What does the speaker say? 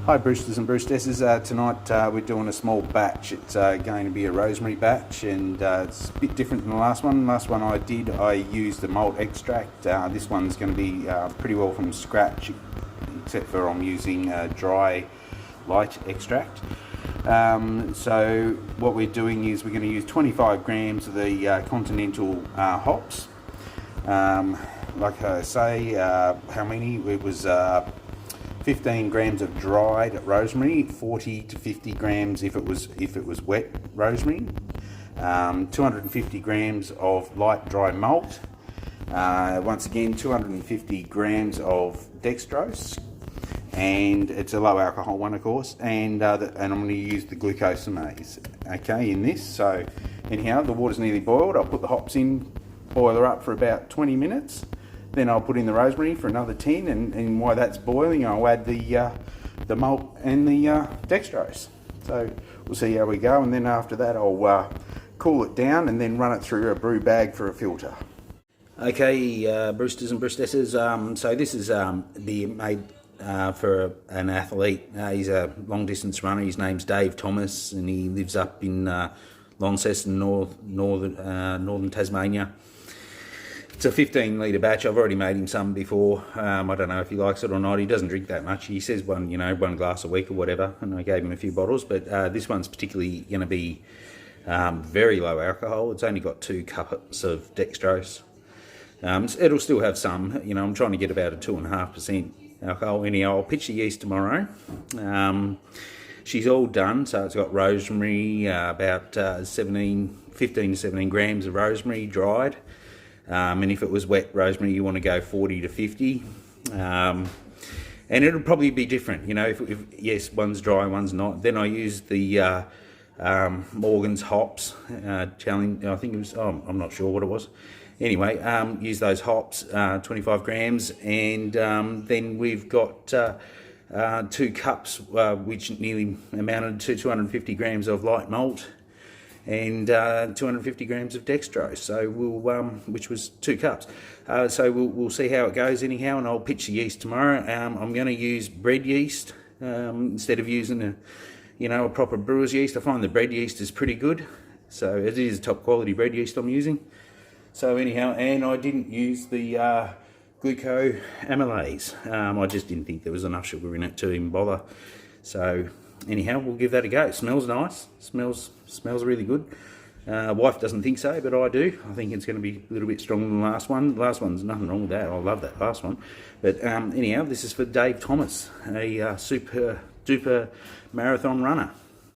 Hi Brewsters and Brewstesses, tonight we're doing a small batch. It's going to be a rosemary batch, and it's a bit different than the last one. Last one I used the malt extract. This one's going to be pretty well from scratch, except for I'm using dry light extract. So what we're doing is we're going to use 25 grams of the continental hops. Like I say, how many? It was 15 grams of dried rosemary, 40 to 50 grams if it was wet rosemary, 250 grams of light dry malt, once again 250 grams of dextrose, and it's a low alcohol one of course, and I'm going to use the glucosamase, okay, in this. So anyhow, the water's nearly boiled. I'll put the hops in, boil her up for about 20 minutes. Then I'll put in the rosemary for another 10, and while that's boiling, I'll add the malt and the dextrose. So we'll see how we go, and then after that I'll cool it down and then run it through a brew bag for a filter. Okay, Brewsters and Brewstesses, so this is made for an athlete. He's a long distance runner. His name's Dave Thomas, and he lives up in Launceston, northern Tasmania. It's a 15 litre batch. I've already made him some before. I don't know if he likes it or not. He doesn't drink that much. He says one glass a week or whatever, and I gave him a few bottles. But this one's particularly going to be very low alcohol. It's only got 2 cups of dextrose. It'll still have some. I'm trying to get about a 2.5% alcohol. Anyhow, I'll pitch the yeast tomorrow. She's all done, so it's got rosemary, about 15 to 17 grams of rosemary dried. And if it was wet rosemary, you want to go 40 to 50. And it'll probably be different, if yes, one's dry, one's not. Then I used the Morgan's hops challenge. I think it was, I'm not sure what it was. Anyway, use those hops, 25 grams, and then we've got 2 cups, which nearly amounted to 250 grams of light malt, and 250 grams of dextrose, so which was 2 cups. So we'll see how it goes anyhow, and I'll pitch the yeast tomorrow. I'm going to use bread yeast instead of using a proper brewer's yeast. I find the bread yeast is pretty good, so it is top quality bread yeast I'm using. So anyhow, and I didn't use the glucosamase. I just didn't think there was enough sugar in it to even bother. So anyhow, we'll give that a go. It smells nice. Smells really good. Wife doesn't think so, but I do. I think it's going to be a little bit stronger than the last one. The last one's nothing wrong with that. I love that last one. But anyhow, this is for Dave Thomas, a super duper marathon runner.